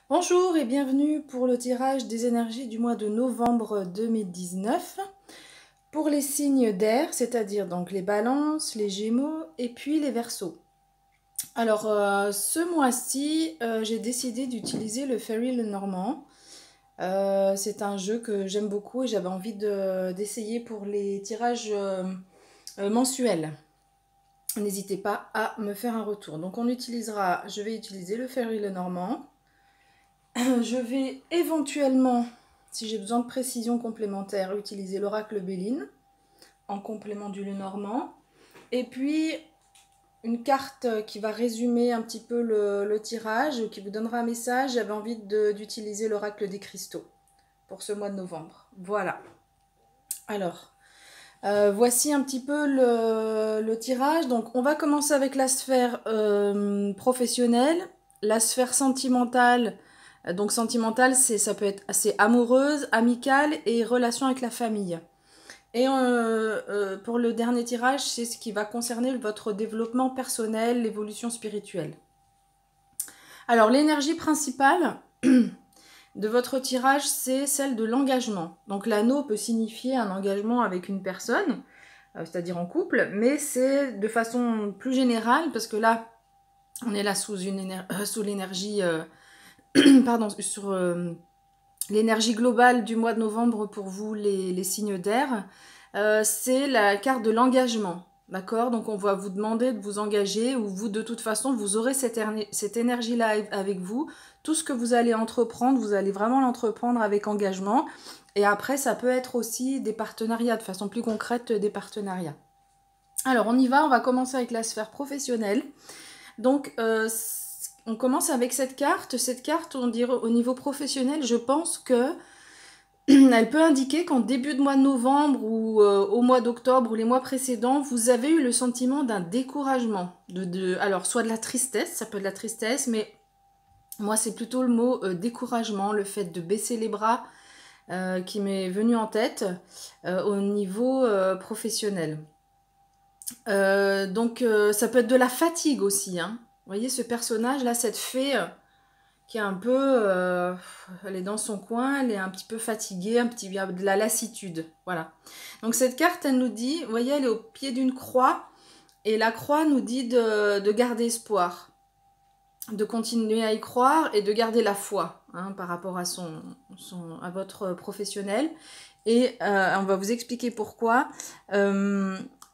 Bonjour et bienvenue pour le tirage des énergies du mois de novembre 2019 pour les signes d'air, c'est-à-dire donc les balances, les gémeaux et puis les verseaux. Alors ce mois-ci, j'ai décidé d'utiliser le Fairy Lenormand. C'est un jeu que j'aime beaucoup et j'avais envie d'essayer pour les tirages mensuels. N'hésitez pas à me faire un retour. Donc je vais utiliser le Fairy Lenormand. Je vais éventuellement, si j'ai besoin de précision complémentaire, utiliser l'oracle Béline en complément du Lenormand. Et puis, une carte qui va résumer un petit peu le tirage, qui vous donnera un message. J'avais envie d'utiliser l'oracle des cristaux pour ce mois de novembre. Voilà. Alors, voici un petit peu le tirage. Donc, on va commencer avec la sphère professionnelle, la sphère sentimentale. Donc sentimentale, ça peut être assez amoureuse, amicale et relation avec la famille. Et pour le dernier tirage, c'est ce qui va concerner votre développement personnel, l'évolution spirituelle. Alors l'énergie principale de votre tirage, c'est celle de l'engagement. Donc l'anneau peut signifier un engagement avec une personne, c'est-à-dire en couple, mais c'est de façon plus générale, parce que là, on est là sous l'énergie... pardon, sur l'énergie globale du mois de novembre pour vous, les signes d'air, c'est la carte de l'engagement. D'accord? Donc on va vous demander de vous engager, ou vous de toute façon, vous aurez cette énergie-là avec vous. Tout ce que vous allez entreprendre, vous allez vraiment l'entreprendre avec engagement. Et après, ça peut être aussi des partenariats, de façon plus concrète, des partenariats. Alors on y va, on va commencer avec la sphère professionnelle. Donc on commence avec cette carte. Cette carte, on dirait au niveau professionnel, je pense que elle peut indiquer qu'en début de mois de novembre ou au mois d'octobre ou les mois précédents, vous avez eu le sentiment d'un découragement. Alors, soit de la tristesse, ça peut être de la tristesse, mais moi, c'est plutôt le mot découragement, le fait de baisser les bras qui m'est venu en tête au niveau professionnel. Donc, ça peut être de la fatigue aussi. Hein. Vous voyez, ce personnage-là, cette fée qui est un peu... elle est dans son coin, elle est un petit peu fatiguée, il y a de la lassitude. Voilà. Donc cette carte, elle nous dit, vous voyez, elle est au pied d'une croix, et la croix nous dit de garder espoir, de continuer à y croire et de garder la foi hein, par rapport à, à votre professionnel. Et on va vous expliquer pourquoi.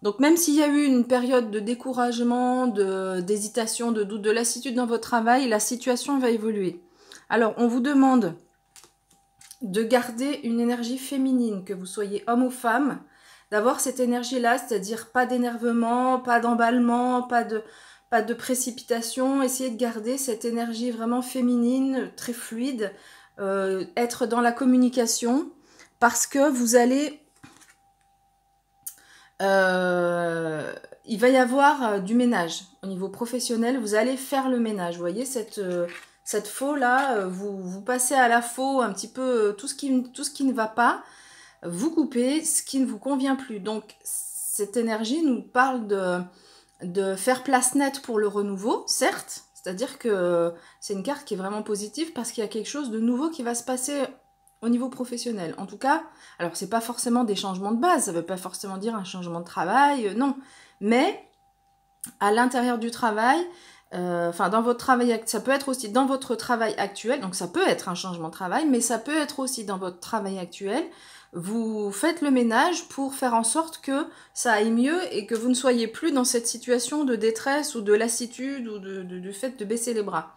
Donc même s'il y a eu une période de découragement, d'hésitation, de doute, de lassitude dans votre travail, la situation va évoluer. Alors on vous demande de garder une énergie féminine, que vous soyez homme ou femme, d'avoir cette énergie-là, c'est-à-dire pas d'énervement, pas d'emballement, pas de précipitation. Essayez de garder cette énergie vraiment féminine, très fluide, être dans la communication, parce que vous allez... il va y avoir du ménage au niveau professionnel, vous allez faire le ménage, vous voyez cette faux là, vous passez à la faux un petit peu tout ce qui ne va pas, vous coupez ce qui ne vous convient plus. Donc cette énergie nous parle de faire place nette pour le renouveau, certes, c'est-à-dire que c'est une carte qui est vraiment positive parce qu'il y a quelque chose de nouveau qui va se passer au niveau professionnel. En tout cas, alors c'est pas forcément des changements de base, ça veut pas forcément dire un changement de travail, non. Mais à l'intérieur du travail, enfin dans votre travail, ça peut être aussi dans votre travail actuel, donc ça peut être un changement de travail, mais ça peut être aussi dans votre travail actuel. Vous faites le ménage pour faire en sorte que ça aille mieux et que vous ne soyez plus dans cette situation de détresse ou de lassitude ou du fait de baisser les bras.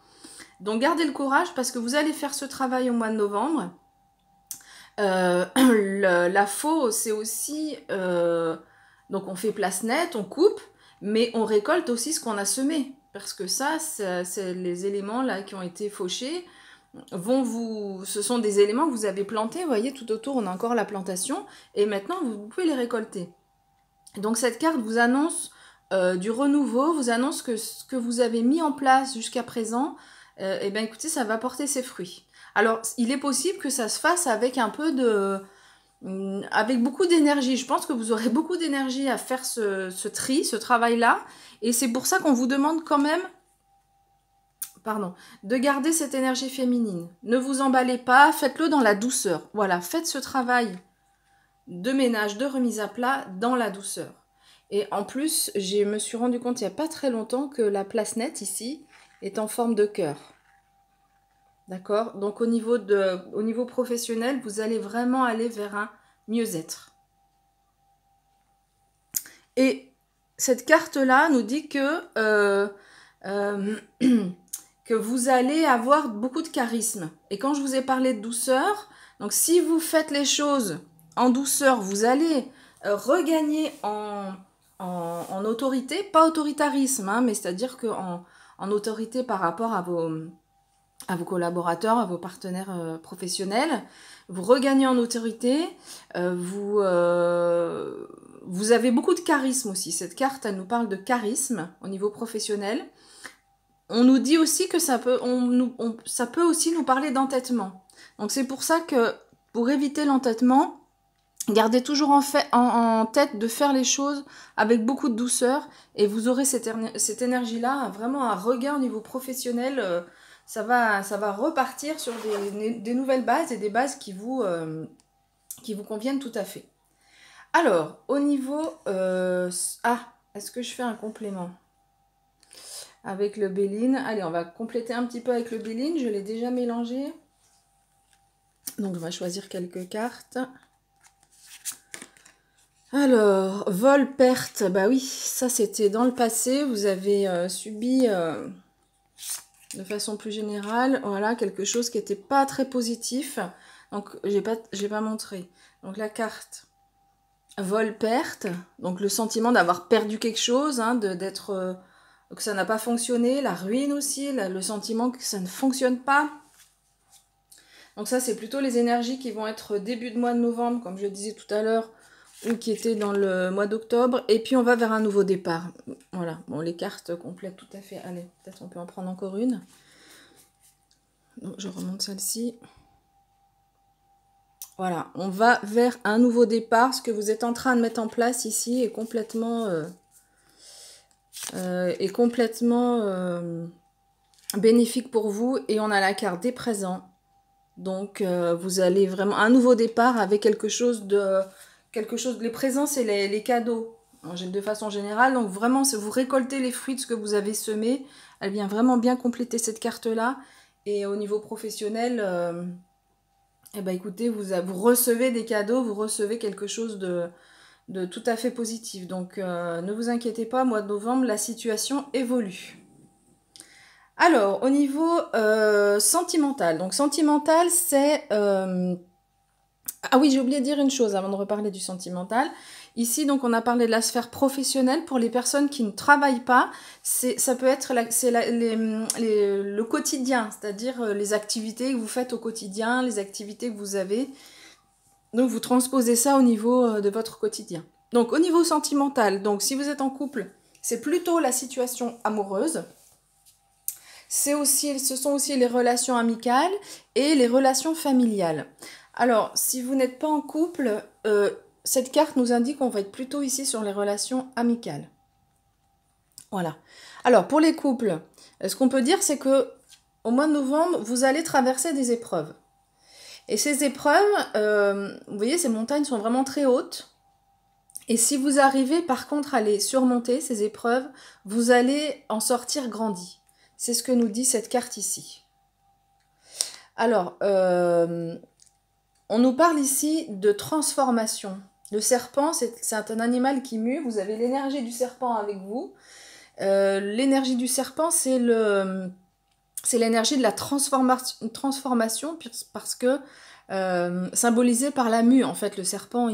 Donc gardez le courage parce que vous allez faire ce travail au mois de novembre. La faux, c'est aussi... donc on fait place nette, on coupe, mais on récolte aussi ce qu'on a semé. Parce que ça, c'est les éléments là qui ont été fauchés. Ce sont des éléments que vous avez plantés, vous voyez, tout autour, on a encore la plantation. Et maintenant, vous pouvez les récolter. Donc cette carte vous annonce du renouveau, vous annonce que ce que vous avez mis en place jusqu'à présent, eh bien écoutez, ça va porter ses fruits. Alors, il est possible que ça se fasse avec un peu avec beaucoup d'énergie. Je pense que vous aurez beaucoup d'énergie à faire ce tri, ce travail-là. Et c'est pour ça qu'on vous demande quand même pardon, de garder cette énergie féminine. Ne vous emballez pas, faites-le dans la douceur. Voilà, faites ce travail de ménage, de remise à plat dans la douceur. Et en plus, je me suis rendu compte il n'y a pas très longtemps que la place nette ici est en forme de cœur. D'accord? Donc au niveau professionnel, vous allez vraiment aller vers un mieux-être. Et cette carte-là nous dit que vous allez avoir beaucoup de charisme. Et quand je vous ai parlé de douceur, donc si vous faites les choses en douceur, vous allez regagner en autorité, pas autoritarisme, hein, mais c'est-à-dire en autorité par rapport à vos collaborateurs, à vos partenaires professionnels. Vous regagnez en autorité, vous avez beaucoup de charisme aussi. Cette carte, elle nous parle de charisme au niveau professionnel. On nous dit aussi que ça peut aussi nous parler d'entêtement. Donc c'est pour ça que, pour éviter l'entêtement, gardez toujours en tête de faire les choses avec beaucoup de douceur et vous aurez cette énergie-là, vraiment un regain au niveau professionnel. Ça va repartir sur des nouvelles bases et des bases qui vous conviennent tout à fait. Alors, au niveau... est-ce que je fais un complément avec le Béline? Allez, on va compléter un petit peu avec le Béline. Je l'ai déjà mélangé. Donc, on va choisir quelques cartes. Alors, vol, perte. Bah oui, ça c'était dans le passé. Vous avez subi... de façon plus générale, voilà, quelque chose qui n'était pas très positif. Donc, j'ai pas montré. Donc, la carte vol-perte. Donc, le sentiment d'avoir perdu quelque chose, hein, que ça n'a pas fonctionné. La ruine aussi, le sentiment que ça ne fonctionne pas. Donc, ça, c'est plutôt les énergies qui vont être début de mois de novembre, comme je le disais tout à l'heure, ou qui étaient dans le mois d'octobre. Et puis, on va vers un nouveau départ. Voilà. Bon, les cartes complètent tout à fait. Allez, peut-être on peut en prendre encore une. Donc, je remonte celle-ci. Voilà. On va vers un nouveau départ. Ce que vous êtes en train de mettre en place ici est complètement... bénéfique pour vous. Et on a la carte des présents. Donc, vous allez vraiment... Un nouveau départ avec quelque chose de... Les présents, c'est les cadeaux, de façon générale. Donc, vraiment, vous récoltez les fruits de ce que vous avez semé. Elle vient vraiment bien compléter cette carte-là. Et au niveau professionnel, eh ben, écoutez, vous recevez des cadeaux, vous recevez quelque chose de tout à fait positif. Donc, ne vous inquiétez pas, mois de novembre, la situation évolue. Alors, au niveau sentimental. Donc, sentimental, c'est... Ah oui, j'ai oublié de dire une chose avant de reparler du sentimental. Ici, donc, on a parlé de la sphère professionnelle. Pour les personnes qui ne travaillent pas, ça peut être le quotidien, c'est-à-dire les activités que vous faites au quotidien, les activités que vous avez. Donc, vous transposez ça au niveau de votre quotidien. Donc, au niveau sentimental, donc si vous êtes en couple, c'est plutôt la situation amoureuse. Ce sont aussi les relations amicales et les relations familiales. Alors, si vous n'êtes pas en couple, cette carte nous indique qu'on va être plutôt ici sur les relations amicales. Voilà. Alors, pour les couples, ce qu'on peut dire, c'est que au mois de novembre, vous allez traverser des épreuves. Et ces épreuves, vous voyez, ces montagnes sont vraiment très hautes. Et si vous arrivez, par contre, à les surmonter, ces épreuves, vous allez en sortir grandi. C'est ce que nous dit cette carte ici. Alors, on nous parle ici de transformation. Le serpent, c'est un animal qui mue. Vous avez l'énergie du serpent avec vous. L'énergie du serpent, c'est l'énergie de la transformation parce que symbolisé par la mue. En fait, le serpent,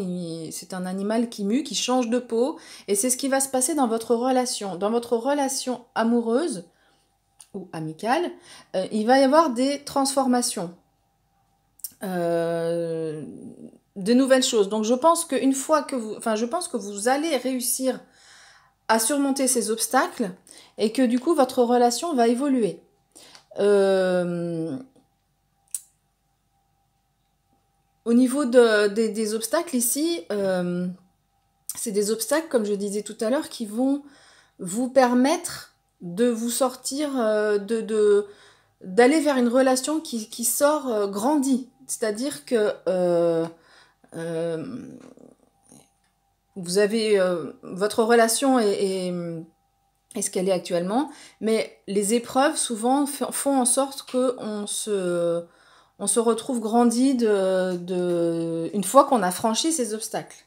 c'est un animal qui mue, qui change de peau. Et c'est ce qui va se passer dans votre relation. Dans votre relation amoureuse ou amicale, il va y avoir des transformations. De nouvelles choses. Donc je pense qu'une fois que vous allez réussir à surmonter ces obstacles et que du coup votre relation va évoluer. Au niveau des obstacles ici, c'est des obstacles, comme je disais tout à l'heure, qui vont vous permettre de vous sortir, d'aller vers une relation qui sort grandie. C'est-à-dire que euh, vous avez votre relation est ce qu'elle est actuellement, mais les épreuves souvent font en sorte que on se retrouve grandi une fois qu'on a franchi ces obstacles.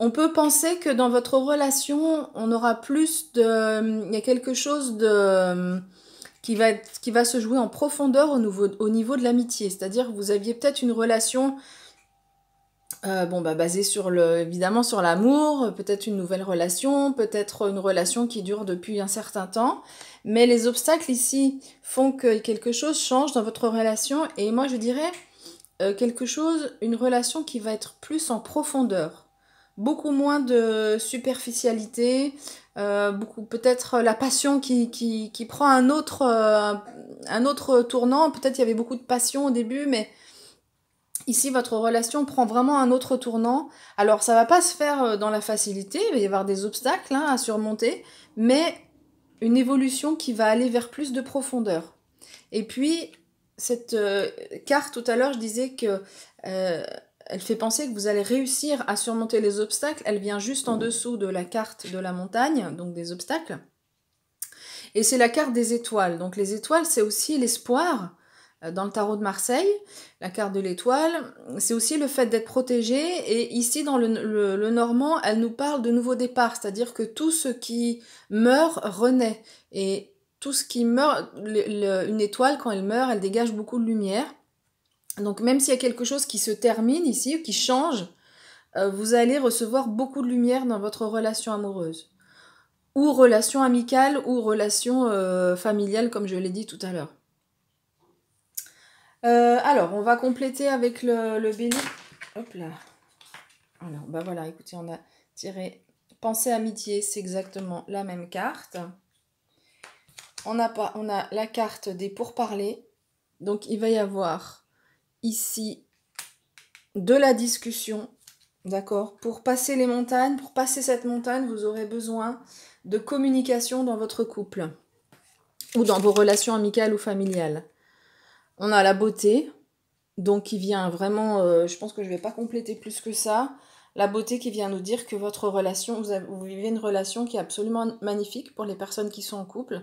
On peut penser que dans votre relation, on aura plus de... Il y a quelque chose qui va se jouer en profondeur au niveau de l'amitié. C'est-à-dire que vous aviez peut-être une relation basée évidemment sur l'amour, peut-être une nouvelle relation, peut-être une relation qui dure depuis un certain temps. Mais les obstacles ici font que quelque chose change dans votre relation. Et moi, je dirais une relation qui va être plus en profondeur. Beaucoup moins de superficialité, peut-être la passion qui prend un autre tournant. Peut-être il y avait beaucoup de passion au début, mais ici votre relation prend vraiment un autre tournant. Alors ça va pas se faire dans la facilité, il va y avoir des obstacles à surmonter, mais une évolution qui va aller vers plus de profondeur. Et puis, cette carte, tout à l'heure, je disais que elle fait penser que vous allez réussir à surmonter les obstacles. Elle vient juste en dessous de la carte de la montagne, donc des obstacles. Et c'est la carte des étoiles. Donc les étoiles, c'est aussi l'espoir. Dans le tarot de Marseille, la carte de l'étoile, c'est aussi le fait d'être protégé. Et ici, dans le normand, elle nous parle de nouveau départ, c'est-à-dire que tout ce qui meurt renaît. Et tout ce qui meurt, une étoile, quand elle meurt, elle dégage beaucoup de lumière. Donc même s'il y a quelque chose qui se termine ici, qui change, vous allez recevoir beaucoup de lumière dans votre relation amoureuse. Ou relation amicale, ou relation familiale, comme je l'ai dit tout à l'heure. Alors, on va compléter avec le bélier. Hop là. Alors, voilà, écoutez, on a tiré Pensée amitié, c'est exactement la même carte. On a la carte des pourparlers. Donc, il va y avoir ici de la discussion, d'accord? Pour passer les montagnes, pour passer cette montagne, vous aurez besoin de communication dans votre couple ou dans vos relations amicales ou familiales. On a la beauté, donc qui vient vraiment, je pense que je ne vais pas compléter plus que ça. La beauté qui vient nous dire que votre relation, vous vivez une relation qui est absolument magnifique pour les personnes qui sont en couple.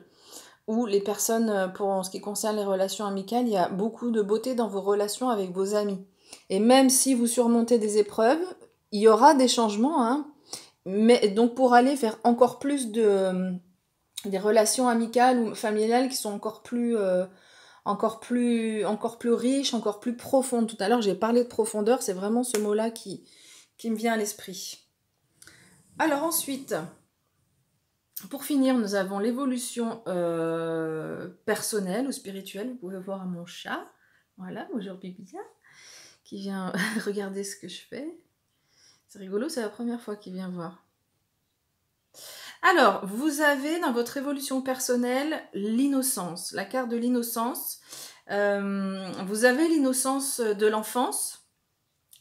Ou les personnes, pour ce qui concerne les relations amicales, il y a beaucoup de beauté dans vos relations avec vos amis. Et même si vous surmontez des épreuves, il y aura des changements, hein. Mais donc pour aller vers encore plus des relations amicales ou familiales qui sont encore plus riches, encore plus profondes. Tout à l'heure, j'ai parlé de profondeur, c'est vraiment ce mot-là qui me vient à l'esprit. Alors ensuite, pour finir, nous avons l'évolution personnelle ou spirituelle. Vous pouvez voir mon chat, voilà, bonjour Bibia, qui vient regarder ce que je fais. C'est rigolo, c'est la première fois qu'il vient voir. Alors, vous avez dans votre évolution personnelle l'innocence, la carte de l'innocence. Vous avez l'innocence de l'enfance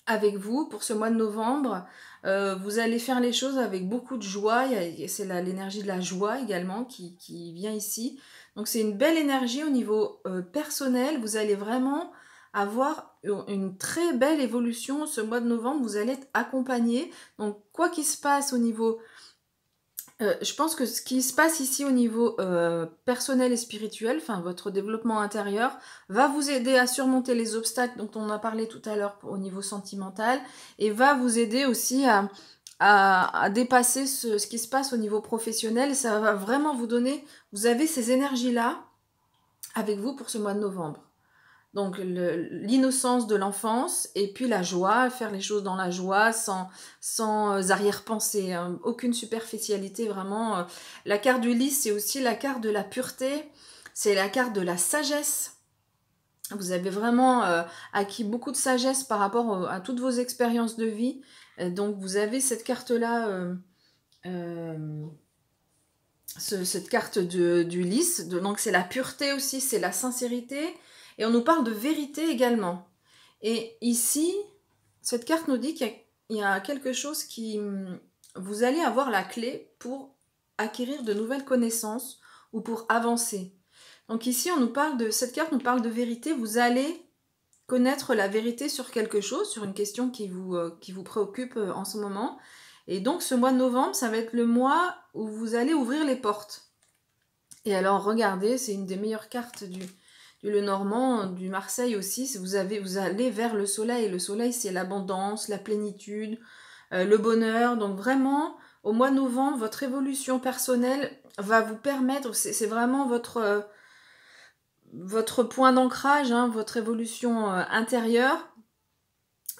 avec vous pour ce mois de novembre. Vous allez faire les choses avec beaucoup de joie. C'est l'énergie de la joie également qui vient ici. Donc c'est une belle énergie au niveau personnel. Vous allez vraiment avoir une très belle évolution ce mois de novembre. Vous allez être accompagné. Donc quoi qu'il se passe au niveau... je pense que ce qui se passe ici au niveau personnel et spirituel, enfin votre développement intérieur, va vous aider à surmonter les obstacles dont on a parlé tout à l'heure au niveau sentimental et va vous aider aussi à dépasser ce qui se passe au niveau professionnel. Ça va vraiment vous donner, vous avez ces énergies-là avec vous pour ce mois de novembre. Donc l'innocence de l'enfance et puis la joie, faire les choses dans la joie sans arrière-pensée, hein, aucune superficialité vraiment. La carte du lys, c'est aussi la carte de la pureté, c'est la carte de la sagesse. Vous avez vraiment acquis beaucoup de sagesse par rapport à toutes vos expériences de vie. Donc vous avez cette carte-là, cette carte du lys. Donc c'est la pureté aussi, c'est la sincérité. Et on nous parle de vérité également. Et ici, cette carte nous dit qu'il y a quelque chose qui... Vous allez avoir la clé pour acquérir de nouvelles connaissances ou pour avancer. Donc ici, cette carte nous parle de vérité. Vous allez connaître la vérité sur quelque chose, sur une question qui vous préoccupe en ce moment. Et donc ce mois de novembre, ça va être le mois où vous allez ouvrir les portes. Et alors regardez, c'est une des meilleures cartes du Lenormand, du Marseille aussi. Vous allez vers le soleil. Le soleil, c'est l'abondance, la plénitude, le bonheur. Donc vraiment, au mois de novembre, votre évolution personnelle va vous permettre, c'est vraiment votre point d'ancrage, hein, votre évolution intérieure.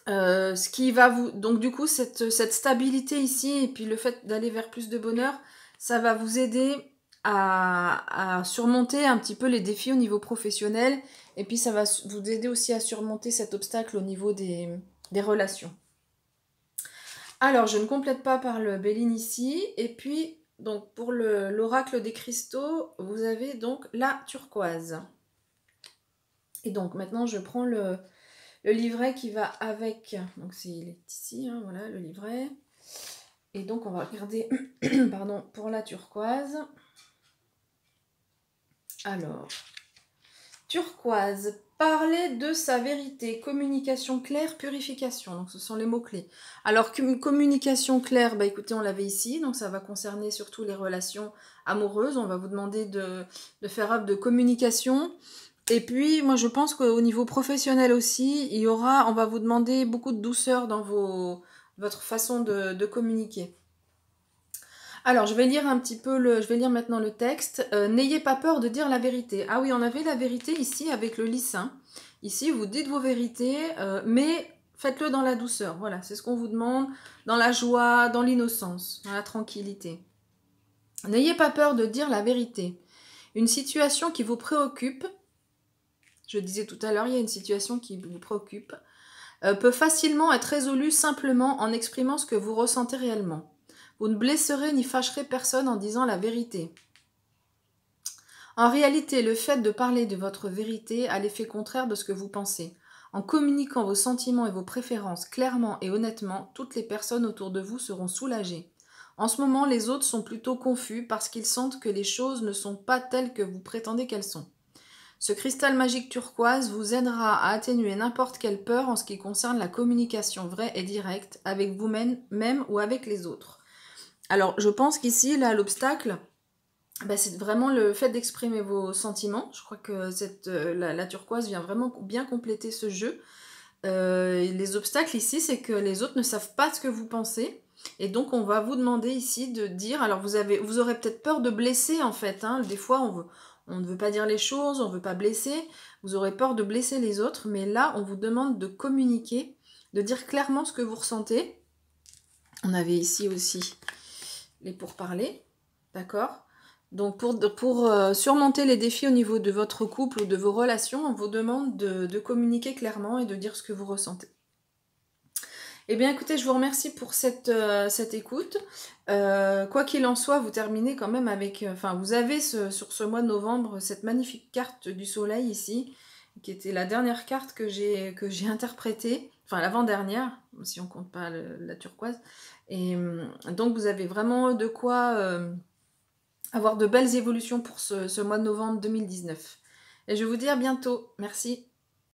Ce qui va vous... Donc du coup, cette stabilité ici, et puis le fait d'aller vers plus de bonheur, ça va vous aider à surmonter un petit peu les défis au niveau professionnel, et puis ça va vous aider aussi à surmonter cet obstacle au niveau des relations. Alors, je ne complète pas par le Béline ici, et puis, donc pour l'oracle des cristaux, vous avez donc la turquoise. Et donc maintenant, je prends le livret qui va avec, donc il est ici, hein, voilà le livret. Et donc on va regarder pardon, pour la turquoise. Alors, turquoise, parler de sa vérité, communication claire, purification, donc ce sont les mots-clés. Alors, communication claire, bah écoutez, on l'avait ici, donc ça va concerner surtout les relations amoureuses. On va vous demander de faire œuvre de communication. Et puis, moi, je pense qu'au niveau professionnel aussi, on va vous demander beaucoup de douceur dans votre façon de communiquer. Alors, je vais lire maintenant le texte. N'ayez pas peur de dire la vérité. Ah oui, on avait la vérité ici avec le lycin. Ici, vous dites vos vérités, mais faites-le dans la douceur. Voilà, c'est ce qu'on vous demande, dans la joie, dans l'innocence, dans la tranquillité. N'ayez pas peur de dire la vérité. Une situation qui vous préoccupe, je disais tout à l'heure, il y a une situation qui vous préoccupe, peut facilement être résolue simplement en exprimant ce que vous ressentez réellement. Vous ne blesserez ni fâcherez personne en disant la vérité. En réalité, le fait de parler de votre vérité a l'effet contraire de ce que vous pensez. En communiquant vos sentiments et vos préférences clairement et honnêtement, toutes les personnes autour de vous seront soulagées. En ce moment, les autres sont plutôt confus parce qu'ils sentent que les choses ne sont pas telles que vous prétendez qu'elles sont. Ce cristal magique turquoise vous aidera à atténuer n'importe quelle peur en ce qui concerne la communication vraie et directe avec vous-même ou avec les autres. Alors, je pense qu'ici, là, l'obstacle, c'est vraiment le fait d'exprimer vos sentiments. Je crois que la turquoise vient vraiment bien compléter ce jeu. Les obstacles ici, c'est que les autres ne savent pas ce que vous pensez. Et donc, on va vous demander ici de dire... Alors, vous aurez peut-être peur de blesser, en fait. Hein. Des fois, on ne veut pas dire les choses, on ne veut pas blesser. Vous aurez peur de blesser les autres. Mais là, on vous demande de communiquer, de dire clairement ce que vous ressentez. On avait ici aussi les pourparlers, d'accord? Donc pour surmonter les défis au niveau de votre couple ou de vos relations, on vous demande de communiquer clairement et de dire ce que vous ressentez. Eh bien écoutez, je vous remercie pour cette écoute. Quoi qu'il en soit, vous terminez quand même avec... vous avez sur ce mois de novembre cette magnifique carte du soleil ici, qui était la dernière carte que j'ai interprétée, enfin l'avant-dernière, si on compte pas la turquoise. Et donc vous avez vraiment de quoi avoir de belles évolutions pour ce mois de novembre 2019. Et je vous dis à bientôt. Merci.